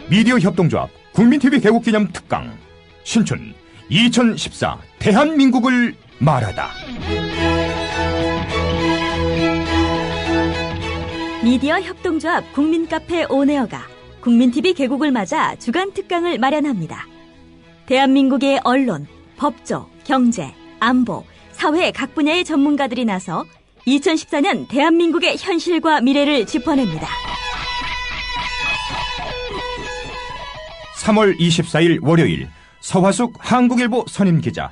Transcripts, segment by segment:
미디어 협동조합 국민TV 개국기념 특강 신춘 2014 대한민국을 말하다. 미디어 협동조합 국민카페 온에어가 국민TV 개국을 맞아 주간 특강을 마련합니다. 대한민국의 언론, 법조, 경제, 안보, 사회 각 분야의 전문가들이 나서 2014년 대한민국의 현실과 미래를 짚어냅니다. 3월 24일 월요일 서화숙 한국일보 선임기자,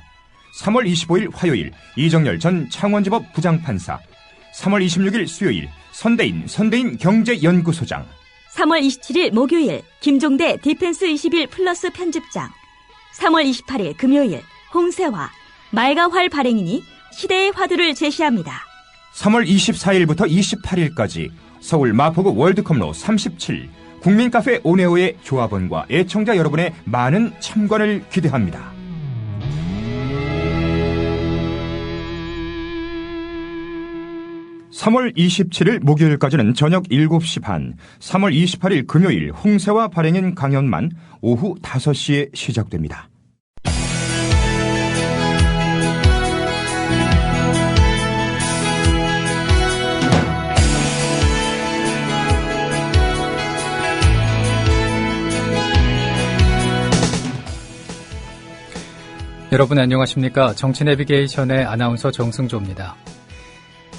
3월 25일 화요일 이정열 전 창원지법 부장판사, 3월 26일 수요일 선대인 경제연구소장, 3월 27일 목요일 김종대 디펜스 21 플러스 편집장, 3월 28일 금요일 홍세화, 말가활 발행인이 시대의 화두를 제시합니다. 3월 24일부터 28일까지 서울 마포구 월드컵로 37 국민카페 온에어의 조합원과 애청자 여러분의 많은 참관을 기대합니다. (3월 27일) 목요일까지는 저녁 7시 반, (3월 28일) 금요일 홍세화 발행인 강연만 오후 5시에 시작됩니다. 여러분 안녕하십니까? 정치내비게이션의 아나운서 정승조입니다.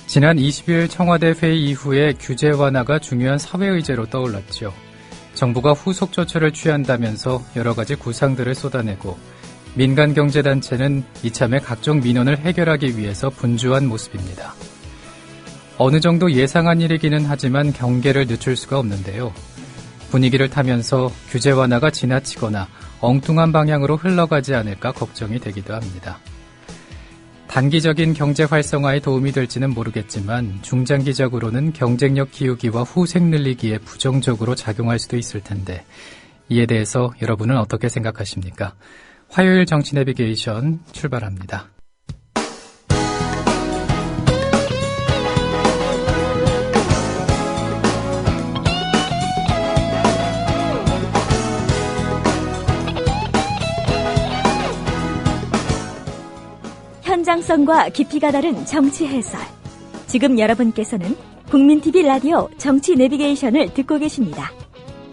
지난 20일 청와대 회의 이후에 규제 완화가 중요한 사회의제로 떠올랐죠. 정부가 후속 조처를 취한다면서 여러 가지 구상들을 쏟아내고 민간경제단체는 이참에 각종 민원을 해결하기 위해서 분주한 모습입니다. 어느 정도 예상한 일이기는 하지만 경계를 늦출 수가 없는데요. 분위기를 타면서 규제 완화가 지나치거나 엉뚱한 방향으로 흘러가지 않을까 걱정이 되기도 합니다. 단기적인 경제 활성화에 도움이 될지는 모르겠지만 중장기적으로는 경쟁력 키우기와 후색 늘리기에 부정적으로 작용할 수도 있을 텐데 이에 대해서 여러분은 어떻게 생각하십니까? 화요일 정치 내비게이션 출발합니다. 현장성과 깊이가 다른 정치 해설. 지금 여러분께서는 국민TV 라디오 정치 내비게이션을 듣고 계십니다.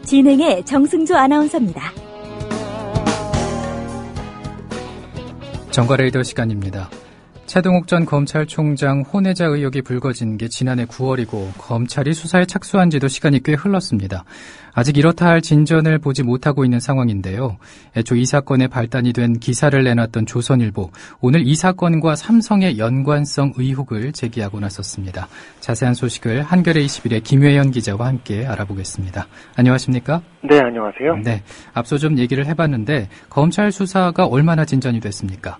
진행의 정승조 아나운서입니다. 정가레이더 시간입니다. 최동욱 전 검찰총장 혼외자 의혹이 불거진 게 지난해 9월이고 검찰이 수사에 착수한 지도 시간이 꽤 흘렀습니다. 아직 이렇다 할 진전을 보지 못하고 있는 상황인데요. 애초 이 사건에 발단이 된 기사를 내놨던 조선일보, 오늘 이 사건과 삼성의 연관성 의혹을 제기하고 나섰습니다. 자세한 소식을 한겨레 21의 김회연 기자와 함께 알아보겠습니다. 안녕하십니까? 네, 안녕하세요. 네, 앞서 좀 얘기를 해봤는데 검찰 수사가 얼마나 진전이 됐습니까?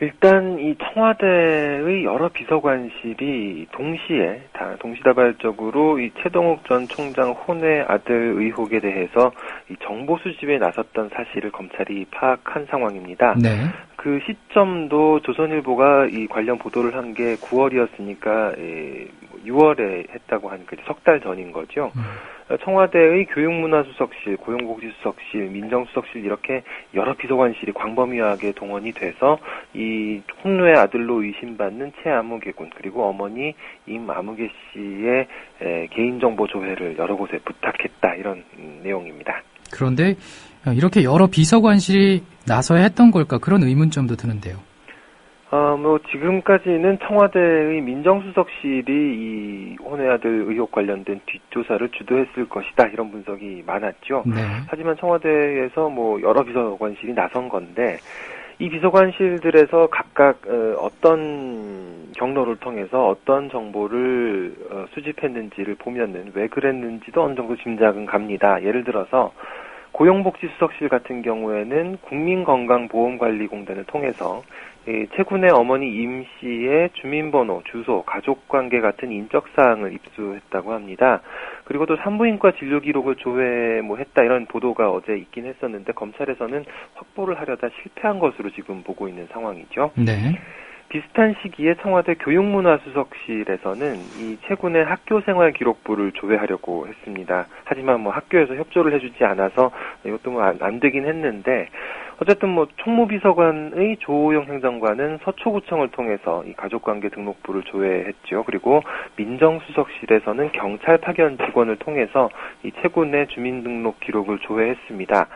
일단 이 청와대의 여러 비서관실이 동시다발적으로 이 최동욱 전 총장 혼외 아들 의혹에 대해서 이 정보 수집에 나섰던 사실을 검찰이 파악한 상황입니다. 네. 그 시점도 조선일보가 이 관련 보도를 한 게 9월이었으니까 6월에 했다고 하니까 석 달 전인 거죠. 청와대의 교육문화수석실, 고용복지수석실, 민정수석실 이렇게 여러 비서관실이 광범위하게 동원이 돼서 이 혼외 아들로 의심받는 최아무개 군 그리고 어머니 임아무개 씨의 개인정보 조회를 여러 곳에 부탁했다 이런 내용입니다. 그런데 이렇게 여러 비서관실이 나서야 했던 걸까 그런 의문점도 드는데요. 지금까지는 청와대의 민정수석실이 이 혼외 아들 의혹 관련된 뒷조사를 주도했을 것이다 이런 분석이 많았죠. 네. 하지만 청와대에서 여러 비서관실이 나선 건데 이 비서관실들에서 각각 어떤 경로를 통해서 어떤 정보를 수집했는지를 보면은 왜 그랬는지도 어느 정도 짐작은 갑니다. 예를 들어서 고용복지수석실 같은 경우에는 국민건강보험관리공단을 통해서 최 군의 어머니 임 씨의 주민번호, 주소, 가족관계 같은 인적사항을 입수했다고 합니다. 그리고 또 산부인과 진료기록을 조회했다 이런 보도가 어제 있긴 했었는데 검찰에서는 확보를 하려다 실패한 것으로 지금 보고 있는 상황이죠. 네. 비슷한 시기에 청와대 교육문화수석실에서는 이 최군의 학교생활 기록부를 조회하려고 했습니다. 하지만 뭐 학교에서 협조를 해주지 않아서 이것도 뭐 안 되긴 했는데, 어쨌든 뭐 총무비서관의 조호영 행정관은 서초구청을 통해서 이 가족관계 등록부를 조회했죠. 그리고 민정수석실에서는 경찰 파견 직원을 통해서 이 최군의 주민등록 기록을 조회했습니다.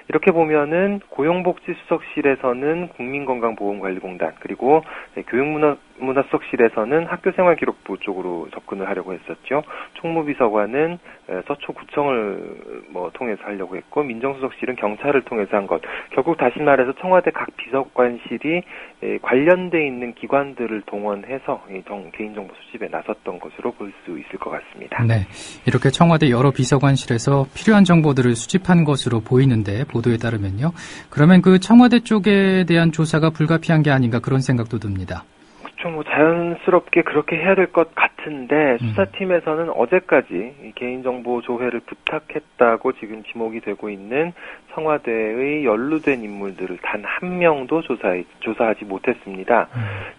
이렇게 보면은 고용복지수석실에서는 국민건강보험관리공단, 그리고 교육문화수석실에서는 학교생활기록부 쪽으로 접근을 하려고 했었죠. 총무비서관은 서초구청을 뭐 통해서 하려고 했고, 민정수석실은 경찰을 통해서 한 것. 결국 다시 말해서 청와대 각 비서관실이 관련돼 있는 기관들을 동원해서 개인정보 수집에 나섰던 것으로 볼 수 있을 것 같습니다. 네, 이렇게 청와대 여러 비서관실에서 필요한 정보들을 수집한 것으로 보이는데, 보도에 따르면요. 그러면 그 청와대 쪽에 대한 조사가 불가피한 게 아닌가 그런 생각도 듭니다. 그렇죠. 뭐 자연스럽게 그렇게 해야 될 것 같은데, 수사팀에서는 어제까지 개인정보 조회를 부탁했다고 지금 지목이 되고 있는 청와대의 연루된 인물들을 단 한 명도 조사하지 못했습니다.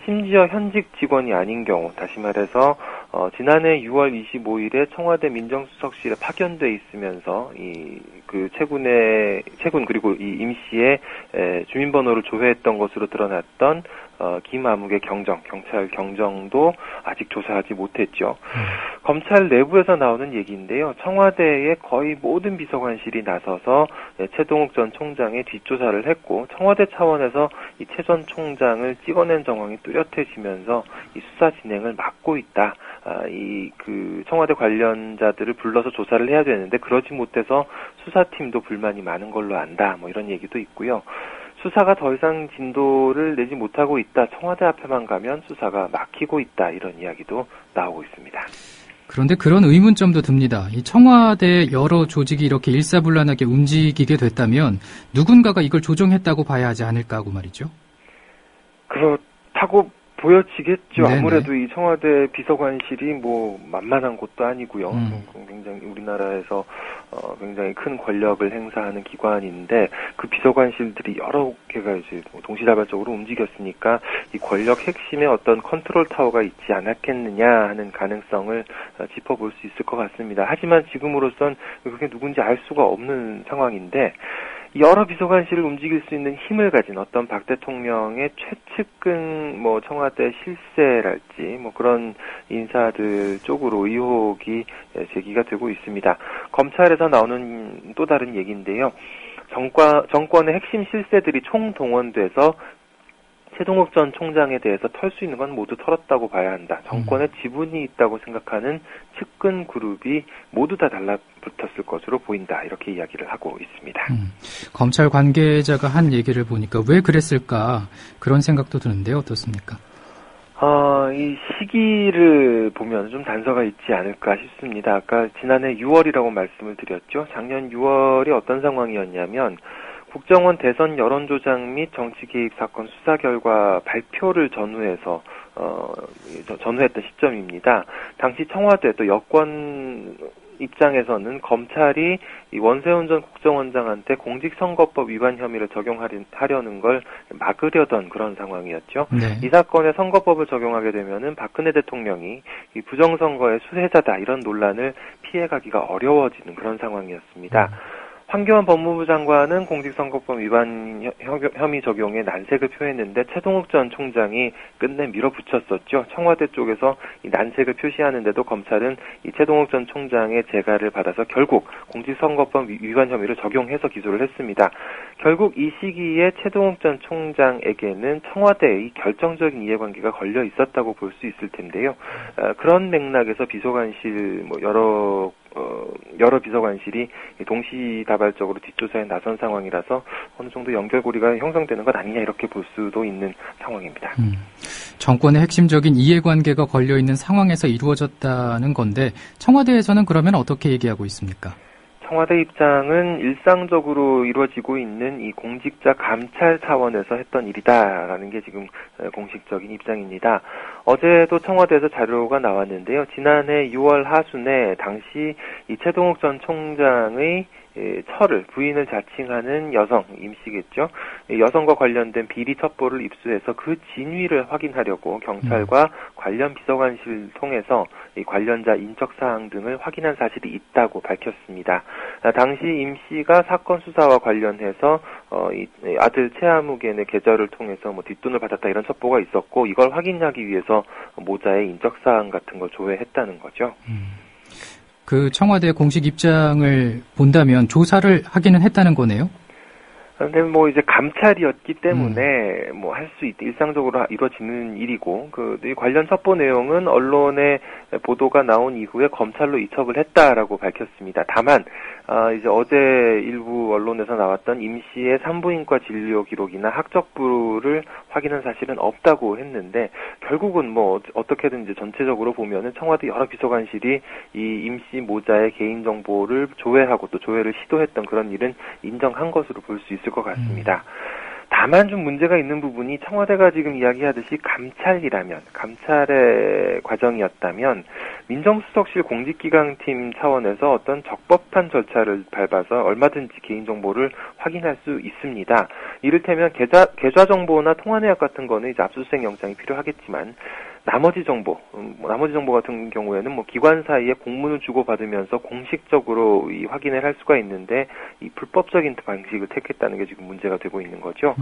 심지어 현직 직원이 아닌 경우, 다시 말해서 지난해 6월 25일에 청와대 민정수석실에 파견돼 있으면서 그 최군 그리고 이 임 씨의 주민번호를 조회했던 것으로 드러났던 김아묵의 경찰 경정도 아직 조사하지 못했죠. 검찰 내부에서 나오는 얘기인데요. 청와대의 거의 모든 비서관실이 나서서 최동욱 전 총장의 뒷조사를 했고, 청와대 차원에서 이 최 전 총장을 찍어낸 정황이 뚜렷해지면서 이 수사 진행을 막고 있다. 그 청와대 관련자들을 불러서 조사를 해야 되는데 그러지 못해서 수사팀도 불만이 많은 걸로 안다. 뭐 이런 얘기도 있고요. 수사가 더 이상 진도를 내지 못하고 있다. 청와대 앞에만 가면 수사가 막히고 있다. 이런 이야기도 나오고 있습니다. 그런데 그런 의문점도 듭니다. 이 청와대 여러 조직이 이렇게 일사불란하게 움직이게 됐다면 누군가가 이걸 조종했다고 봐야 하지 않을까 하고 말이죠. 그렇다고 보여지겠죠. 네네. 아무래도 이 청와대 비서관실이 뭐 만만한 곳도 아니고요. 굉장히 우리나라에서 굉장히 큰 권력을 행사하는 기관인데, 그 비서관실들이 여러 개가 이제 동시다발적으로 움직였으니까 이 권력 핵심에 어떤 컨트롤 타워가 있지 않았겠느냐 하는 가능성을 짚어볼 수 있을 것 같습니다. 하지만 지금으로선 그게 누군지 알 수가 없는 상황인데, 여러 비서관실을 움직일 수 있는 힘을 가진 어떤 박 대통령의 최측근 뭐 청와대 실세랄지 뭐 그런 인사들 쪽으로 의혹이 제기가 되고 있습니다. 검찰에서 나오는 또 다른 얘기인데요. 정권의 핵심 실세들이 총동원돼서 최동욱 전 총장에 대해서 털 수 있는 건 모두 털었다고 봐야 한다. 정권에 지분이 있다고 생각하는 측근 그룹이 모두 다 달라붙었을 것으로 보인다. 이렇게 이야기를 하고 있습니다. 검찰 관계자가 한 얘기를 보니까 왜 그랬을까 그런 생각도 드는데요. 어떻습니까? 이 시기를 보면 좀 단서가 있지 않을까 싶습니다. 아까 지난해 6월이라고 말씀을 드렸죠. 작년 6월이 어떤 상황이었냐면, 국정원 대선 여론조작 및 정치개입 사건 수사 결과 발표를 전후했던 시점입니다. 당시 청와대 또 여권 입장에서는 검찰이 이 원세훈 전 국정원장한테 공직선거법 위반 혐의를 적용하려는 걸 막으려던 그런 상황이었죠. 네. 이 사건에 선거법을 적용하게 되면은 박근혜 대통령이 이 부정선거의 수혜자다 이런 논란을 피해가기가 어려워지는 그런 상황이었습니다. 황교안 법무부 장관은 공직선거법 위반 혐의 적용에 난색을 표했는데 최동욱 전 총장이 끝내 밀어붙였었죠. 청와대 쪽에서 이 난색을 표시하는데도 검찰은 이 최동욱 전 총장의 재가를 받아서 결국 공직선거법 위반 혐의를 적용해서 기소를 했습니다. 결국 이 시기에 최동욱 전 총장에게는 청와대의 결정적인 이해관계가 걸려 있었다고 볼 수 있을 텐데요. 그런 맥락에서 비서관실 여러 비서관실이 동시다발적으로 뒷조사에 나선 상황이라서 어느 정도 연결고리가 형성되는 것 아니냐 이렇게 볼 수도 있는 상황입니다. 정권의 핵심적인 이해관계가 걸려있는 상황에서 이루어졌다는 건데 청와대에서는 그러면 어떻게 얘기하고 있습니까? 청와대 입장은 일상적으로 이루어지고 있는 이 공직자 감찰 차원에서 했던 일이다라는 게 지금 공식적인 입장입니다. 어제도 청와대에서 자료가 나왔는데요. 지난해 6월 하순에 당시 이 최동욱 전 총장의 부인을 자칭하는 여성, 임씨겠죠. 여성과 관련된 비리 첩보를 입수해서 그 진위를 확인하려고 경찰과 관련 비서관실 통해서 이 관련자 인적사항 등을 확인한 사실이 있다고 밝혔습니다. 당시 임씨가 사건 수사와 관련해서 이 아들 최아무개의 계좌를 통해서 뭐 뒷돈을 받았다 이런 첩보가 있었고 이걸 확인하기 위해서 모자의 인적사항 같은 걸 조회했다는 거죠. 그 청와대 공식 입장을 본다면 조사를 하기는 했다는 거네요? 근데 뭐 이제 감찰이었기 때문에 뭐 할 수 일상적으로 이루어지는 일이고 이 관련 첩보 내용은 언론에 보도가 나온 이후에 검찰로 이첩을 했다라고 밝혔습니다. 다만 이제 어제 일부 언론에서 나왔던 임 씨의 산부인과 진료 기록이나 학적부를 확인한 사실은 없다고 했는데 결국은 뭐 어떻게든 이제 전체적으로 보면은 청와대 여러 비서관실이 이 임 씨 모자의 개인 정보를 조회하고 또 조회를 시도했던 그런 일은 인정한 것으로 볼 수 있을 것 같습니다. 다만 좀 문제가 있는 부분이 청와대가 지금 이야기하듯이 감찰의 과정이었다면 민정수석실 공직기강팀 차원에서 어떤 적법한 절차를 밟아서 얼마든지 개인정보를 확인할 수 있습니다. 이를테면 계좌 정보나 통화 내역 같은 거는 이제 압수수색 영장이 필요하겠지만 나머지 정보 같은 경우에는 뭐 기관 사이에 공문을 주고받으면서 공식적으로 이 확인을 할 수가 있는데 이 불법적인 방식을 택했다는 게 지금 문제가 되고 있는 거죠.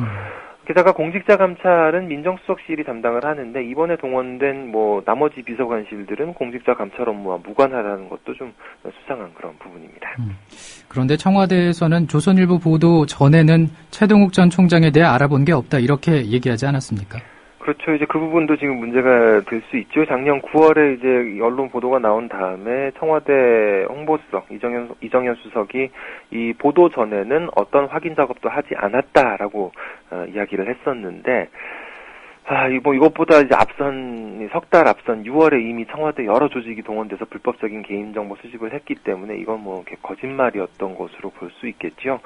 게다가 공직자 감찰은 민정수석실이 담당을 하는데 이번에 동원된 뭐 나머지 비서관실들은 공직자 감찰 업무와 무관하다는 것도 좀 수상한 그런 부분입니다. 그런데 청와대에서는 조선일보 보도 전에는 최동욱 전 총장에 대해 알아본 게 없다 이렇게 얘기하지 않았습니까? 그렇죠. 이제 그 부분도 지금 문제가 될 수 있죠. 작년 9월에 이제 언론 보도가 나온 다음에 청와대 홍보수석 이정현 수석이 이 보도 전에는 어떤 확인 작업도 하지 않았다라고 이야기를 했었는데 이것보다 이제 석 달 앞선 6월에 이미 청와대 여러 조직이 동원돼서 불법적인 개인정보 수집을 했기 때문에 이건 뭐 거짓말이었던 것으로 볼 수 있겠죠.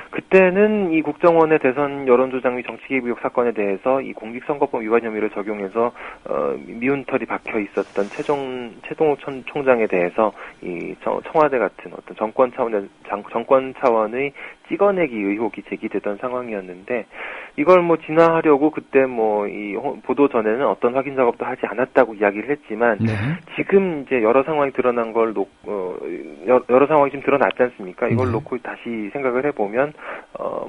그때는 이 국정원의 대선 여론조작 및 정치개입 의혹 사건에 대해서 이 공직선거법 위반 혐의를 적용해서 미운털이 박혀 있었던 최동욱 총장에 대해서 이 청와대 같은 어떤 정권 차원의 찍어내기 의혹이 제기되던 상황이었는데 이걸 뭐 진화하려고 그때 뭐 이 보도 전에는 어떤 확인 작업도 하지 않았다고 이야기를 했지만 지금 이제 여러 상황이 드러난 걸 여러 상황이 지금 드러났지 않습니까? 이걸 놓고 다시 생각을 해보면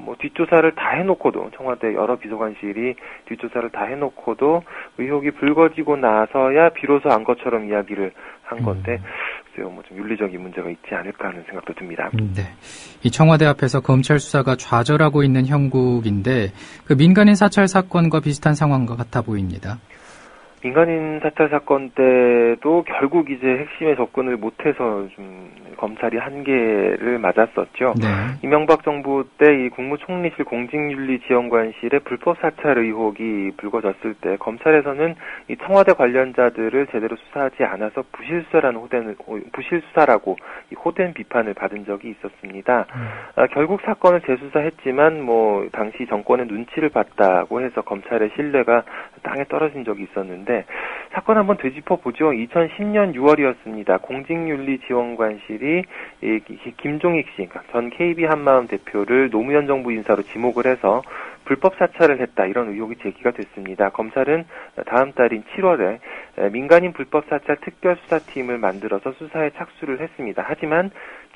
뭐 뒷조사를 다 해놓고도 청와대 여러 비서관실이 뒷조사를 다 해놓고도 의혹이 불거지고 나서야 비로소 안 것처럼 이야기를 한 건데 뭐 좀 윤리적인 문제가 있지 않을까 하는 생각도 듭니다. 네, 이 청와대 앞에서 검찰 수사가 좌절하고 있는 형국인데 그 민간인 사찰 사건과 비슷한 상황과 같아 보입니다. 민간인 사찰 사건 때도 결국 이제 핵심에 접근을 못해서 좀 검찰이 한계를 맞았었죠. 네. 이명박 정부 때 이 국무총리실 공직윤리지원관실의 불법 사찰 의혹이 불거졌을 때 검찰에서는 이 청와대 관련자들을 제대로 수사하지 않아서 부실수사라고 이 호된 비판을 받은 적이 있었습니다. 결국 사건을 재수사했지만 뭐 당시 정권의 눈치를 봤다고 해서 검찰의 신뢰가 땅에 떨어진 적이 있었는데 사건 한번 되짚어보죠. 2010년 6월이었습니다. 공직윤리지원관실이 김종익 씨, 전 KB 한마음 대표를 노무현 정부 인사로 지목을 해서 불법 사찰을 했다 이런 의혹이 제기가 됐습니다. 검찰은 다음 달인 7월에 민간인 불법 사찰 특별수사팀을 만들어서 수사에 착수를 했습니다. 하지만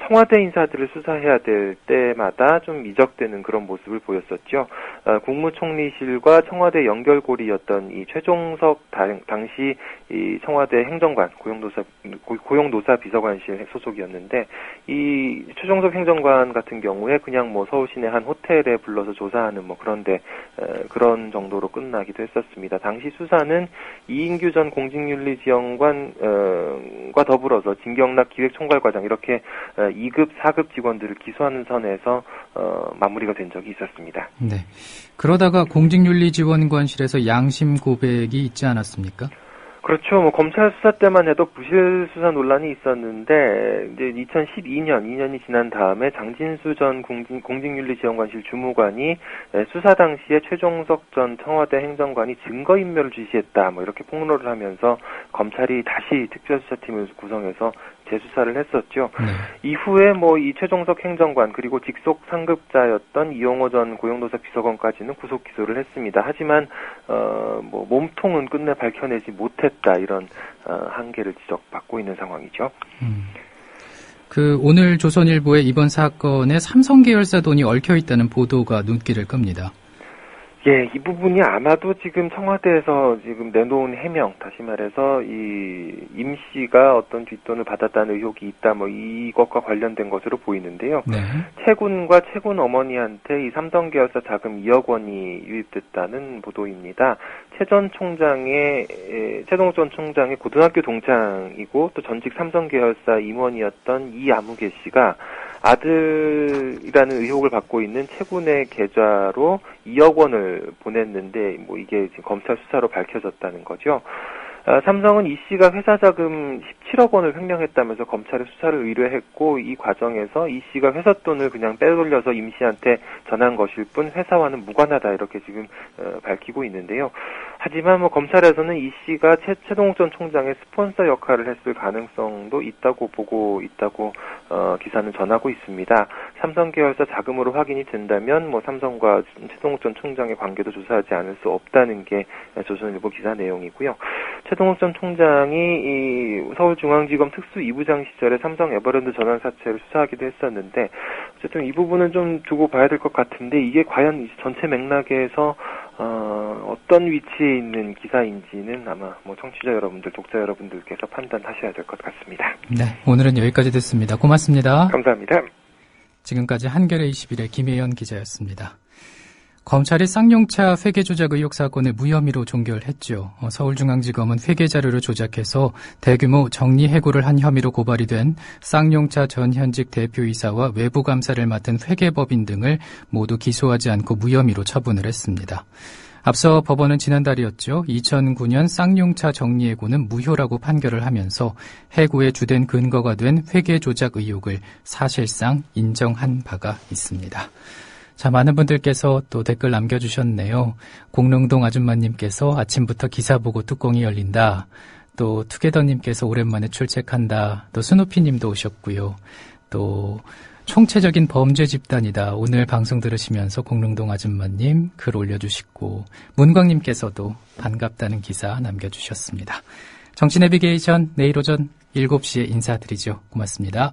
청와대 인사들을 수사해야 될 때마다 좀 미적되는 그런 모습을 보였었죠. 국무총리실과 청와대 연결고리였던 이 최종석 당시 이 청와대 행정관 고용노사 비서관실 소속이었는데 이 최종석 행정관 같은 경우에 그냥 뭐 서울 시내 한 호텔에 불러서 조사하는 뭐 그런 정도로 끝나기도 했었습니다. 당시 수사는 이인규 전 공직윤리지원관과 더불어서 진경락 기획총괄과장 이렇게 2급, 4급 직원들을 기소하는 선에서 마무리가 된 적이 있었습니다. 네. 그러다가 공직윤리지원관실에서 양심 고백이 있지 않았습니까? 그렇죠. 뭐 검찰 수사 때만 해도 부실 수사 논란이 있었는데 이제 2년이 지난 다음에 장진수 전 공직윤리지원관실 주무관이 수사 당시에 최종석 전 청와대 행정관이 증거인멸을 지시했다 뭐 이렇게 폭로를 하면서 검찰이 다시 특별수사팀을 구성해서 재수사를 했었죠. 네. 이후에 뭐 이 최종석 행정관 그리고 직속 상급자였던 이용호 전 고용노사 비서관까지는 구속 기소를 했습니다. 하지만 뭐 몸통은 끝내 밝혀내지 못했다 이런 한계를 지적받고 있는 상황이죠. 오늘 조선일보에 이번 사건에 삼성 계열사 돈이 얽혀 있다는 보도가 눈길을 끕니다. 예, 이 부분이 아마도 지금 청와대에서 지금 내놓은 해명, 다시 말해서 임 씨가 어떤 뒷돈을 받았다는 의혹이 있다, 뭐 이것과 관련된 것으로 보이는데요. 네. 최군과 최군 어머니한테 이 삼성 계열사 자금 2억 원이 유입됐다는 보도입니다. 최동욱 전 총장의 고등학교 동창이고 또 전직 삼성 계열사 임원이었던 이아무개 씨가 아들이라는 의혹을 받고 있는 최군의 계좌로 2억 원을 보냈는데 뭐 이게 지금 검찰 수사로 밝혀졌다는 거죠. 삼성은 이 씨가 회사 자금 17억 원을 횡령했다면서 검찰에 수사를 의뢰했고 이 과정에서 이 씨가 회사 돈을 그냥 빼돌려서 임 씨한테 전한 것일 뿐 회사와는 무관하다 이렇게 지금 밝히고 있는데요. 하지만 뭐 검찰에서는 이 씨가 최동욱 전 총장의 스폰서 역할을 했을 가능성도 있다고 보고 있다고 기사는 전하고 있습니다. 삼성 계열사 자금으로 확인이 된다면 뭐 삼성과 최동욱 전 총장의 관계도 조사하지 않을 수 없다는 게 조선일보 기사 내용이고요. 최동욱 전 총장이 이 서울중앙지검 특수 2부장 시절에 삼성 에버랜드 전환 사채를 수사하기도 했었는데 어쨌든 이 부분은 좀 두고 봐야 될 것 같은데 이게 과연 전체 맥락에서 어떤 위치에 있는 기사인지는 아마 뭐 청취자 여러분들, 독자 여러분들께서 판단하셔야 될 것 같습니다. 네, 오늘은 여기까지 듣습니다. 고맙습니다. 감사합니다. 지금까지 한겨레 21의 김혜연 기자였습니다. 검찰이 쌍용차 회계 조작 의혹 사건을 무혐의로 종결했죠. 서울중앙지검은 회계 자료를 조작해서 대규모 정리 해고를 한 혐의로 고발이 된 쌍용차 전 현직 대표이사와 외부 감사를 맡은 회계법인 등을 모두 기소하지 않고 무혐의로 처분을 했습니다. 앞서 법원은 지난달이었죠. 2009년 쌍용차 정리해고는 무효라고 판결을 하면서 해고의 주된 근거가 된 회계 조작 의혹을 사실상 인정한 바가 있습니다. 자, 많은 분들께서 또 댓글 남겨주셨네요. 공릉동 아줌마님께서 아침부터 기사 보고 뚜껑이 열린다. 또 투게더님께서 오랜만에 출첵한다. 또 스누피님도 오셨고요. 또 총체적인 범죄 집단이다. 오늘 방송 들으시면서 공릉동 아줌마님 글 올려주시고 문광님께서도 반갑다는 기사 남겨주셨습니다. 정치 내비게이션 내일 오전 7시에 인사드리죠. 고맙습니다.